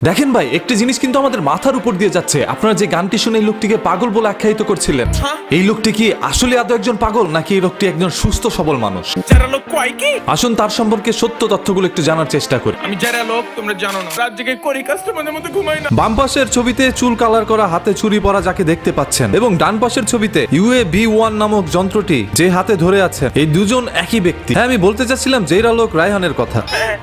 দেখেন ভাই, একটি জিনিস কিন্তু আমাদের মাথার উপর দিয়ে যাচ্ছে। আপনারা যে গানটি শুনে এই লোকটিকে পাগল বলে আখ্যায়িত করছিলেন, এই লোকটি কি আসলে আদৌ একজন পাগল নাকি এই লোকটি একজন সুস্থ সবল মানুষ? যারা লোক কয় কি আসুন তার সম্পর্কে সত্য তথ্যগুলো একটু জানার চেষ্টা করি। আমি যারা লোক তোমরা জানো না, রাত জেগে করি কাস্টমারের মধ্যে ঘুমাই না। বাম পাশের ছবিতে চুল কালার করা, হাতে ছুরি পরা যাকে দেখতে পাচ্ছেন, এবং ডান পাশের ছবিতে UAV1 নামক যন্ত্রটি যে হাতে ধরে আছে, এই দুজন একই ব্যক্তি। হ্যাঁ, আমি বলতে চাচ্ছিলাম জেরা লোক রায়হানের কথা,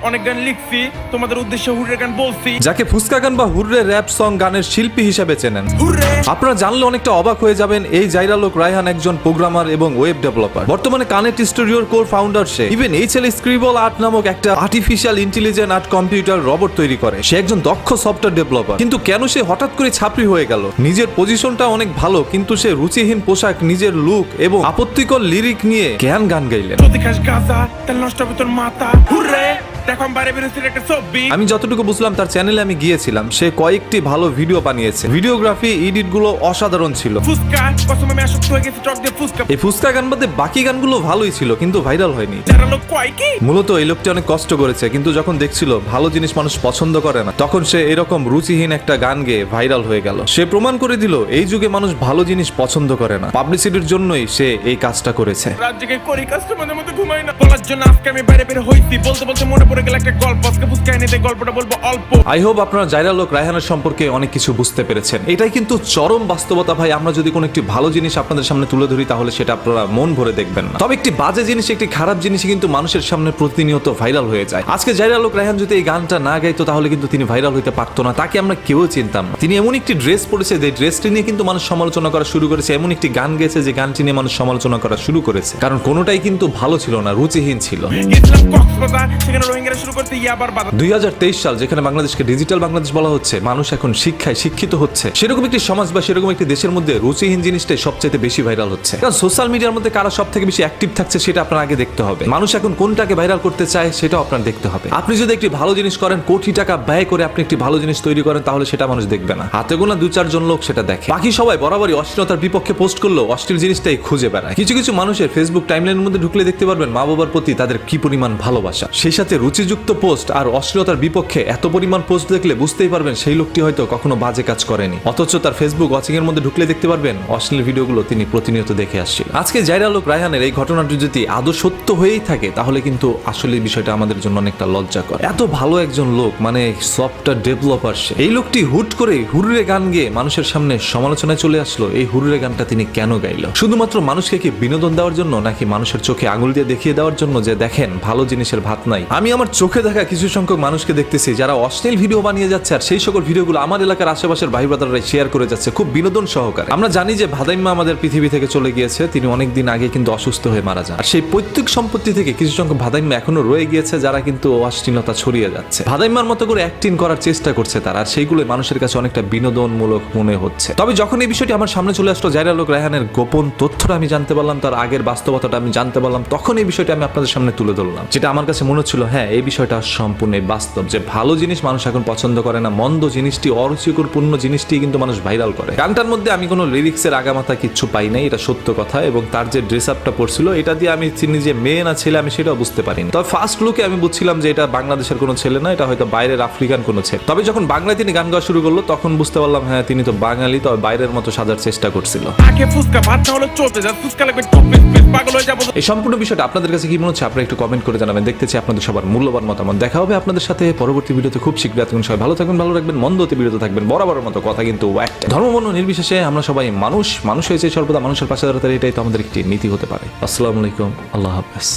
অনেক গান লিখছি, তোমাদের উদ্দেশ্যে হুরের গান বলছি। যাকে ফুসকা গান বা হুররে র‍্যাপ সং গানের শিল্পী হিসেবে চেনেন। হুররে আপনারা জানলে অনেকটা অবাক হয়ে যাবেন, এই জাইরা লোক রায়হান একজন প্রোগ্রামার এবং ওয়েব ডেভেলপার। বর্তমানে কানেক্ট স্টুডিওর কোর ফাউন্ডার সে। ইভেন এই ছেলে স্ক্রিবল আর্ট নামক একটা artificial intelligent art computer robot তৈরি করে। সে একজন দক্ষ সফটওয়্যার ডেভেলপার। কিন্তু কেন সে হঠাৎ করে ছাপরি হয়ে গেল? নিজের পজিশনটা অনেক ভালো, কিন্তু সে রুচিহীন পোশাক, নিজের লুক এবং আপত্তিকর লিরিক নিয়ে জ্ঞান গান গাইলেন। যদি খাস গাঁজা তাহলে নষ্ট হবে তোর মাথা। হুররে দেখো বাইরে বেরোচ্ছে একটা ছবি। আমি যতটুকু বুঝলাম, তার চ্যানেলে আমি গিয়েছিলাম, সে কয়েকটি ভালো ভিডিও বানিয়েছে। ভিডিওগ্রাফি, এডিট গুলো অসাধারণ ছিল। ফুসকা কসম আমি আসক্ত হয়ে গেছি টক দিয়ে ফুসকা। এই ফুসকা গান বাদে বাকি গানগুলো ভালোই ছিল, কিন্তু ভাইরাল হয়নি। যারা লোক কয় কি মূলত এই লোকটি অনেক কষ্ট করেছে, কিন্তু যখন দেখছিল ভালো জিনিস মানুষ পছন্দ করে না, তখন সে এরকম রুচিহীন একটা গান গেয়ে ভাইরাল হয়ে গেল। সে প্রমাণ করে দিল এই যুগে মানুষ ভালো জিনিস পছন্দ করে না। পাবলিসিটির জন্যই সে এই কাজটা করেছে। রাত জেগে করি কাস্টমারের মধ্যে ঘুমাই না বলার জন্য আজকে আমি বাইরে বের হইছি। বলতে বলতে মনে পড়ে গেল একটা গল্প। আজকে ফুসকা এনে গল্পটা বলবো অল্প। আই হোপ আপনারা জাইরা লোক রায়হানের সম্পর্কে অনেক কিছু বুঝতে পেরেছেন। এটাই কিন্তু চরম বাস্তবতা ভাই। আমরা যদি কোনো একটি ভালো জিনিস আপনাদের সামনে তুলে ধরি, তাহলে সেটা আপনারা মন ভরে দেখবেন না। তবে একটি বাজে জিনিস, একটি খারাপ জিনিস কিন্তু মানুষের সামনে প্রতিনিয়ত ভাইরাল হয়ে যায়। আজকে জাইরা লোক রায়হান যদি এই গানটা না গাইতো, তাহলে কিন্তু তিনি ভাইরাল হইতে পারতো না। তাকে আমরা কেউ চিনতাম না। তিনি এমন একটি ড্রেস পরেছে, যে ড্রেসটি নিয়ে কিন্তু মানুষ সমালোচনা করা শুরু করেছে। এমন একটি গান গেয়েছে, যে গানটি নিয়ে মানুষ সমালোচনা করা শুরু করেছে। কারণ কোনোটাই কিন্তু ভালো ছিল না, রুচিহীন ছিল। গেছিলাম কক্সবাজার, সেখানে রোহিঙ্গারা শুরু করতে ইয়াবার বাধা। 2023 সাল, যেখানে বাংলাদেশকে ডিজিটাল বাংলাদেশ বলা হচ্ছে, মানুষ এখন শিক্ষায় শিক্ষিত হচ্ছে, সেরকম একটি সমাজ বা সেরকম একটি দেশের মধ্যে রুচিহীন জিনিসটাই সবচেয়ে বেশি ভাইরাল হচ্ছে। কারণ সোশ্যাল মিডিয়ার মধ্যে কারা সব থেকে বেশি অ্যাক্টিভ থাকছে, সেটা আপনার আগে দেখতে হবে। মানুষ এখন কোনটাকে ভাইরাল করতে চায়, সেটাও আপনার দেখতে হবে। আপনি যদি একটি ভালো জিনিস করেন, কোটি টাকা ব্যয় করে আপনি একটি ভালো জিনিস তৈরি করেন, তাহলে সেটা মানুষ দেখবে না। হাতে গোনা 2-4 জন লোক সেটা দেখে। বাকি সবাই বরাবরই অশ্লীলতার বিপক্ষে পোস্ট করলেও অশ্লীল জিনিসটাই খুঁজে বেড়ায়। কিছু কিছু মানুষের ফেসবুক টাইমলাইনের মধ্যে ঢুকলে দেখতে পারবেন মা বাবার প্রতি তাদের কি পরিমাণ ভালোবাসা। সেই সাথে রুচিযুক্ত পোস্ট আর অশ্লীলতার বিপক্ষে এত পরিমাণ পোস্ট দেখলে বুঝতেই পারবেন সেই লোকটি হয়তো কখনো বাজে কাজ করেনি। অথচ তার ফেসবুক ওয়াচিং এর মধ্যে ঢুকলে দেখতে পারবেন অশ্লীল ভিডিওগুলো তিনি প্রতিনিয়ত দেখে আসছিল। আজকে জাইরা লোক রায়হানের এই ঘটনাটি যদি আদৌ সত্য হয়েই থাকে, তাহলে কিন্তু আসলে বিষয়টা আমাদের জন্য অনেকটা লজ্জাকর। এত ভালো একজন লোক, মানে সফটওয়্যার ডেভেলপার, এই লোকটি হুট করে হুররে গান গেয়ে মানুষের সামনে সমালোচনায় চলে আসলো। এই হুররে গানটা তিনি কেন গাইল? শুধুমাত্র মানুষকে কি বিনোদন দেওয়ার জন্য, নাকি মানুষের চোখে আঙুল দিয়ে দেখিয়ে দেওয়ার জন্য যে দেখেন ভালো জিনিসের ভাত নাই? আমি আমার চোখে দেখা কিছু সংখ্যক মানুষকে দেখতেছি যারা অশ্লীল ভিডিও বানিয়ে যাচ্ছে, আর সেই সকল ভিডিওগুলো আমার এলাকার আশেপাশের ভাই ব্রাদাররা শেয়ার করে যাচ্ছে খুব বিনোদন সহকারে। আমরা জানি যে ভাদাইম্মা আমাদের পৃথিবী থেকে চলে গিয়েছে, তিনি অনেকদিন আগে কিন্তু অসুস্থ হয়ে মারা যান। আর সেই পৈতৃক সম্পত্তি থেকে কিছু সংখ্যক ভাদাইম্মা এখনো রয়ে গিয়েছে, যারা কিন্তু অশ্লীলতা ছড়িয়ে যাচ্ছে। ভাদাইম্মার মতো করে অ্যাক্টিং করার চেষ্টা করছে তারা, আর সেইগুলো মানুষের কাছে অনেকটা বিনোদনমূলক মনে হচ্ছে। তবে যখন এই বিষয়টি আমার সামনে চলে আসলো, জাইরা লোক রায়হানের গোপন তথ্যটা আমি জানতে পারলাম, তার আগের বাস্তবতাটা আমি জানতে পারলাম, তখন এই বিষয়টা আমি আপনাদের সামনে তুলে ধরলাম। যেটা আমার কাছে মনে হচ্ছিল, হ্যাঁ, এই বিষয়টা সম্পূর্ণ বাস্তব, যে ভালো জিনিস মানুষ এখন পছন্দ করে না, মন্দ জিনিসটি, অরুচিকরপূর্ণ জিনিসটি কিন্তু মানুষ ভাইরাল করে। গানটার মধ্যে আমি কোনো লিরিক্সের আগামাথা কিচ্ছু পাই নাই, এটা সত্য কথা। এবং তার যে ড্রেস আপটা পরছিল, এটা দিয়ে আমি চিনি যে মেয়ে না ছেলে, আমি সেটাও বুঝতে পারিনি। তবে ফার্স্ট লুকে আমি বুঝছিলাম যে এটা বাংলাদেশের কোনো ছেলে না, এটা হয়তো বাইরের আফ্রিকান কোনো ছেলে। তবে যখন বাংলায় তিনি গান গাওয়া শুরু করলো, তখন বুঝতে পারলাম হ্যাঁ, তিনি তো বাঙালি, তবে বাইরের মতো সাজার চেষ্টা করছিল। আগে ফুসকা ভাত না হলো চলতে যা, ফুসকা লাগবে টপিস পাগল হয়ে যাবো। এই সম্পূর্ণ বিষয়টা আপনাদের কাছে কি মনে হচ্ছে, আপনারা একটু কমেন্ট করে জানাবেন। দেখতে চাই আপনাদের সবার মূল্যবান মতামত। দেখা হবে আপনাদের সাথে পরবর্তী ভিডিওতে খুব শীঘ্রই। এতক্ষণ সবাই ভালো থাকবেন, ভালো রাখবেন, মন্দ হতে বিরত থাকবেন। বরাবরের মতো কথা কিন্তু একটা, ধর্মবর্ণ নির্বিশেষে আমরা সবাই মানুষ হয়েছে, সর্বদা মানুষের পাশে দাঁড়াতে, এটাই তো আমাদের একটি নীতি হতে পারে। আসসালামু আলাইকুম, আল্লাহ হাফেজ।